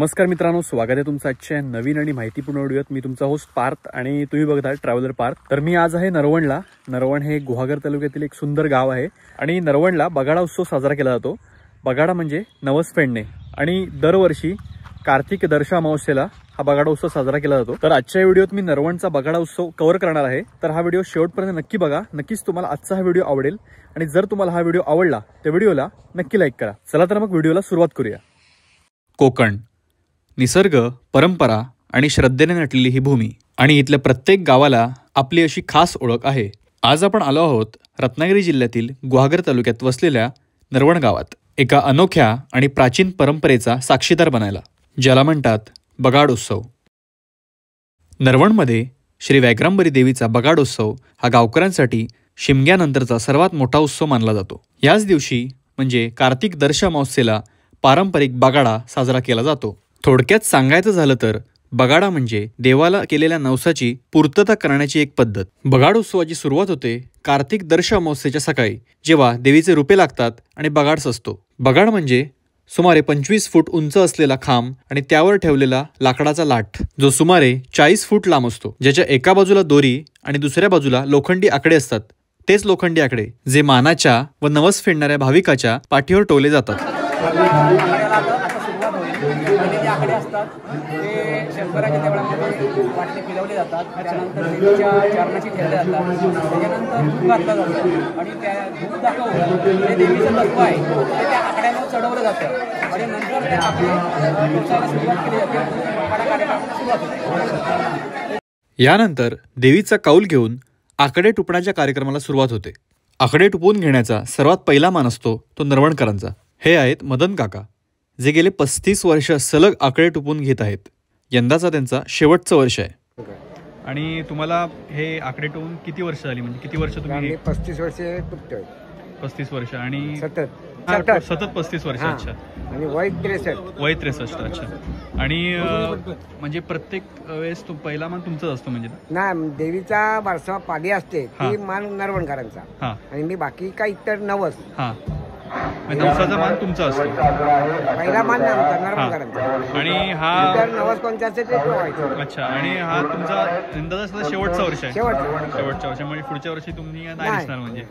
नमस्कार मित्रांनो, स्वागत आहे तुमचं आजच्या नवीन आणि माहितीपूर्ण व्हिडिओत। मी तुमचा होस्ट पार्थ आणि तुम्ही बघताय ट्रॅव्हलर पार्थ। तर मी आज आहे नरवणला। नरवण हे गुहागर तालुक्यातील एक सुंदर गाव आहे आणि नरवणला बगाडा उत्सव साजरा केला जातो। बगाडा म्हणजे नवस फेडणे आणि दरवर्षी कार्तिक दर्श अमावस्येला हा बगाडा उत्सव साजरा केला जातो। तर आजच्या व्हिडिओत मी नरवणचा बगाडा उत्सव कव्हर करणार आहे। तर हा व्हिडिओ शेवटपर्यंत नक्की बघा, नक्कीच तुम्हाला आजचा हा व्हिडिओ आवडेल आणि जर तुम्हाला हा व्हिडिओ आवडला तर व्हिडिओला नक्की लाईक करा। चला तर मग व्हिडिओला सुरुवात करूया। कोकण निसर्ग, परंपरा आणि श्रद्धेने नटलेली ही भूमी आणि इथल्या प्रत्येक गावाला आपली अशी खास ओळख आहे। आज आपण आलो आहोत रत्नागिरी जिल्ह्यातील गुहागर तालुक्यात वसलेल्या नरवण गावात एका अनोख्या आणि प्राचीन परंपरेचा साक्षीदार बनायला, ज्याला म्हणतात बगाड उत्सव। नरवणमध्ये श्री व्याघ्रांबरी देवीचा बगाड उत्सव हा गावकऱ्यांसाठी शिमग्यानंतरचा सर्वात मोठा उत्सव मानला जातो। याच दिवशी म्हणजे कार्तिक दर्श अमावस्येला पारंपरिक बगाडा साजरा केला जातो। थोडक्यात सांगायचं झालं तर बगाडा म्हणजे देवाला केलेल्या नवसाची पूर्तता करण्याची एक पद्धत। बगाड उत्सवाची सुरुवात होते कार्तिक दर्श अमावस्येच्या सकाळी, जेव्हा देवीचे रूपे लागतात आणि बगाड सजतो। बगाड म्हणजे सुमारे 25 फूट उंच असलेला खांब आणि त्यावर ठेवलेला लाकडाचा लाट, जो सुमारे 40 फूट लांब असतो, ज्याच्या एका बाजूला दोरी आणि दुसऱ्या बाजूला लोखंडी आकडे असतात। तेच लोखंडी आकडे जे मानाच्या व नवस फेडणाऱ्या भाविकाच्या पाठीवर टोवले जातात। जे आकडे असतात ते शंकराच्या देवळामध्ये वाटणे फिरवले जातात, त्यानंतर देवीच्या चरणाची ठेवले जातात, त्याच्यानंतर धूप घातलं जातं आणि त्या धूप दाखवून जे देवीचं तत्व आहे ते त्या आकड्यांवर चढवलं जातं आणि नंतर त्या आकडे टोचायला सुरुवात केली जाते, बगाडा कार्यक्रमाला सुरुवात होते। यानंतर देवीचा कौल घेऊन आकडे टुपण्याच्या कार्यक्रमाला सुरुवात होते। आकडे टुपून घेण्याचा सर्वात पहिला मान असतो तो नरवणकरांचा। हे आहेत मदन काका, जे गेले 35 वर्ष सलग आकडे टुपून घेत आहेत। यंदाचा त्यांचा शेवटचं वर्ष आहे। आणि तुम्हाला हे आकडे टुपून किती वर्ष झाली, म्हणजे किती वर्ष तुम्ही? 35 वर्ष टुपतोय। 35 वर्ष आणि सतत 35 वर्ष। अच्छा। आणि वय 63। वय 63। अच्छा। आणि म्हणजे प्रत्येक वेळेस तो पहिला मान तुमचाच असतो म्हणजे ना? देवीचा बारसा पाडी असते ती मान नरवणकरांचा आणि मी बाकी काही इतर नवस नवसाचा मान तुमचा असतो। पहिला मान नरवणकरांचा आणि हा नवस कोणत्या असते ते ठेवायचं। अच्छा। आणि हा तुमचा यंदाचा शेवटचा वर्ष आहे? शेवटच्या वर्षामुळे पुढच्या वर्षी तुम्ही नाही दिसणार म्हणजे?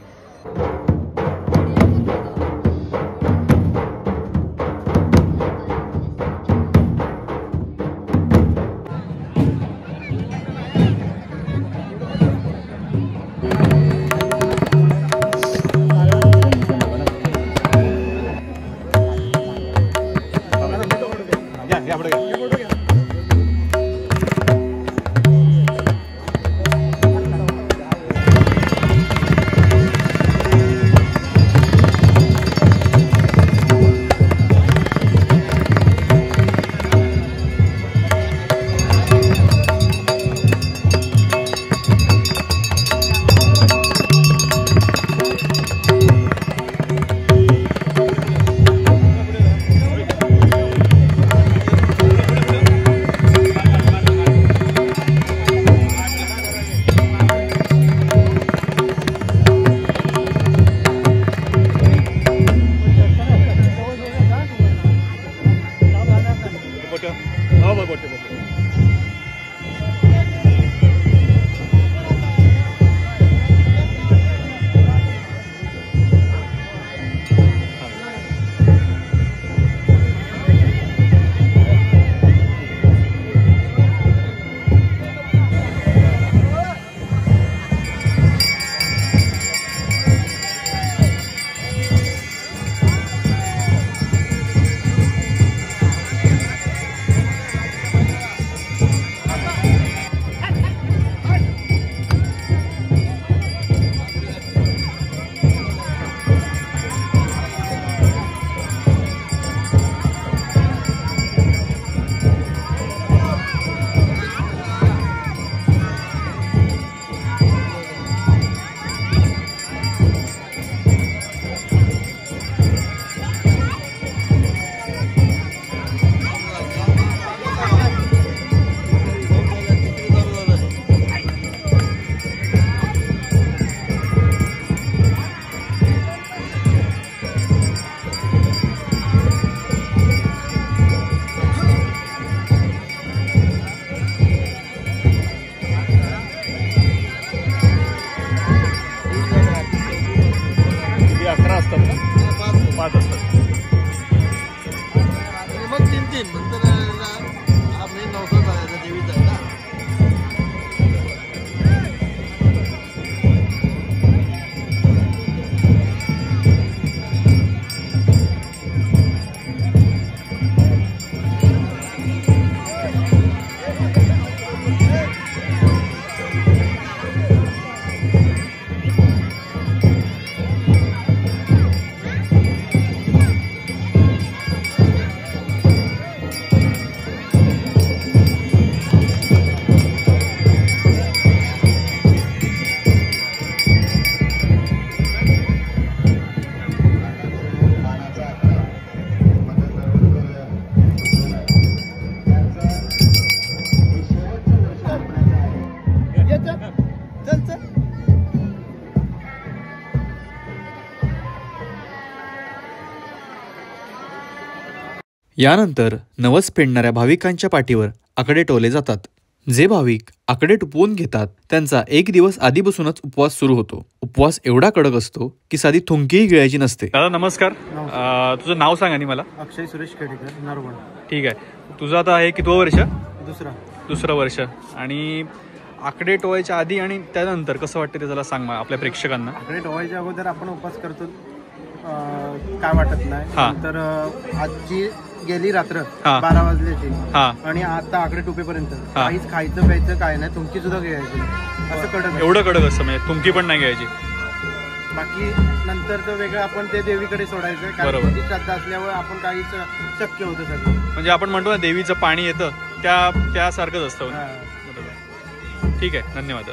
यानंतर नवस फेडणाऱ्या भाविकांच्या पाठीवर आकडे टोवले जातात. जे भाविक आकडे टुपवून घेतात त्यांचा एक दिवस आधीपासूनच उपवास सुरू होतो. उपवास एवढा कडक असतो की साधी थुंकीही गिळायची नसते. दादा नमस्कार. तुझं नाव सांग आणि मला. अक्षय सुरेश खेडेकर, नरवण. ठीक आहे. तुझं आता हे कितवं वर्ष? दुसरं वर्ष. आणि आकडे टोवायच्या आधी आणि त्यानंतर कसं वाटतं ते जरा सांग आपल्या प्रेक्षकांना. आकडे टोवायच्या अगोदर आपण उपवास करतो, काय वाटत नाही. तर आजची गेली रात्र 12 वाजल्याची आणि आता आकडे टोपेपर्यंत काहीच खायचं प्यायचं काय नाही, तुमची सुद्धा घ्यायची असं कडक. एवढं कडक असतं म्हणजे तुमची पण नाही घ्यायची. बाकी नंतरचं वेगळं आपण ते देवीकडे सोडायचं. कारण ती श्रद्धा असल्यावर आपण काहीच शक्य होतं सगळं. म्हणजे आपण म्हणतो ना देवीचं पाणी येतं त्यासारखंच असतं. ठीक आहे, धन्यवाद.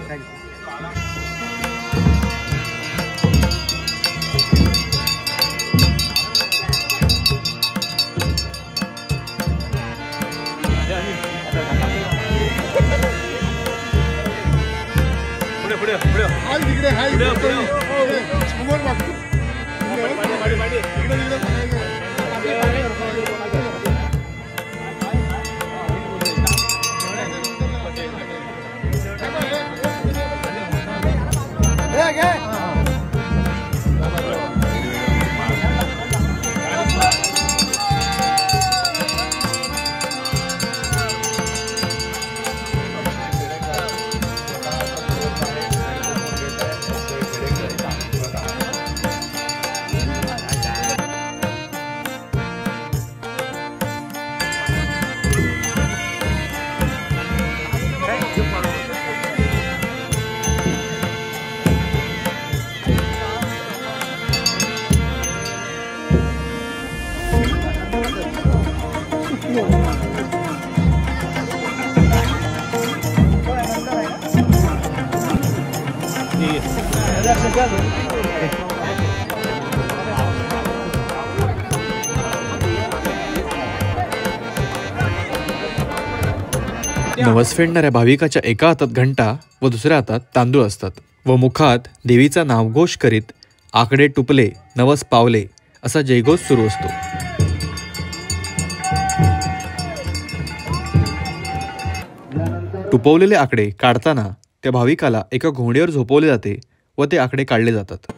नवस फेडणाऱ्या भाविकाच्या एका हातात घंटा व दुसऱ्या हातात तांदूळ असतात व मुखात देवीचा नामघोष करीत आकडे टुपले नवस पावले असा जयघोष सुरू असतो. टुपवलेले आकडे काढताना त्या भाविकाला एका घोंगडीवर झोपवले जाते व ते आकडे काढले जातात.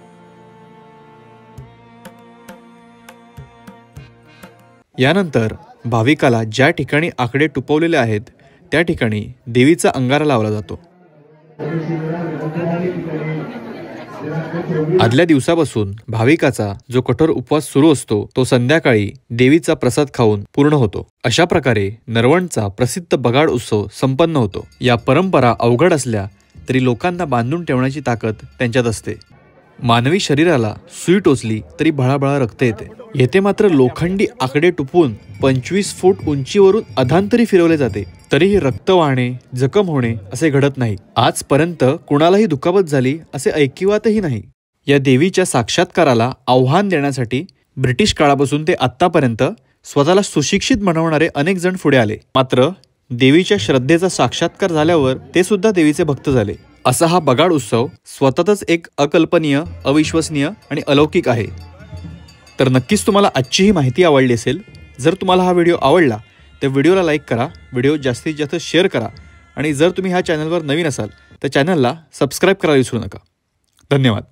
यानंतर भाविकाला ज्या ठिकाणी आकडे टुपवलेले आहेत त्या ठिकाणी देवीचा अंगारा लावला जातो. आदल्या दिवसापासून भाविकाचा जो कठोर उपवास सुरू असतो तो संध्याकाळी देवीचा प्रसाद खाऊन पूर्ण होतो. अशा प्रकारे नरवणचा प्रसिद्ध बगाड उत्सव संपन्न होतो. या परंपरा अवघड असल्या तरी लोकांना बांधून ठेवण्याची ताकद त्यांच्यात असते. मानवी शरीराला सुई टोचली तरी भळाभळा रक्त येते. येथे मात्र लोखंडी आकडे टुपवून 25 फूट उंचीवरून अधांतरी फिरवले जाते तरीही रक्त वाहणे जखम होणे असे घडत नाही. आजपर्यंत कुणालाही दुखापत झाली असे ऐकिवातही नाही. या देवीच्या साक्षात्काराला आव्हान देण्यासाठी ब्रिटिश काळापासून ते आत्तापर्यंत स्वतःला सुशिक्षित बनवणारे अनेक जण पुढे आले. मात्र देवीच्या श्रद्धेचा साक्षात्कार झाल्यावर ते सुद्धा देवीचे भक्त झाले. असा हा बगाड उत्सव स्वतःच एक अकल्पनीय, अविश्वसनीय आणि अलौकिक आहे. तर नक्कीच तुम्हाला आजची ही माहिती आवडली असेल. जर तुम्हाला हा व्हिडिओ आवडला तर व्हिडिओला लाईक करा, व्हिडिओ जास्तीत जास्त शेअर करा आणि जर तुम्ही ह्या चॅनलवर नवीन असाल तर चॅनलला सबस्क्राईब करायला विसरू नका. धन्यवाद.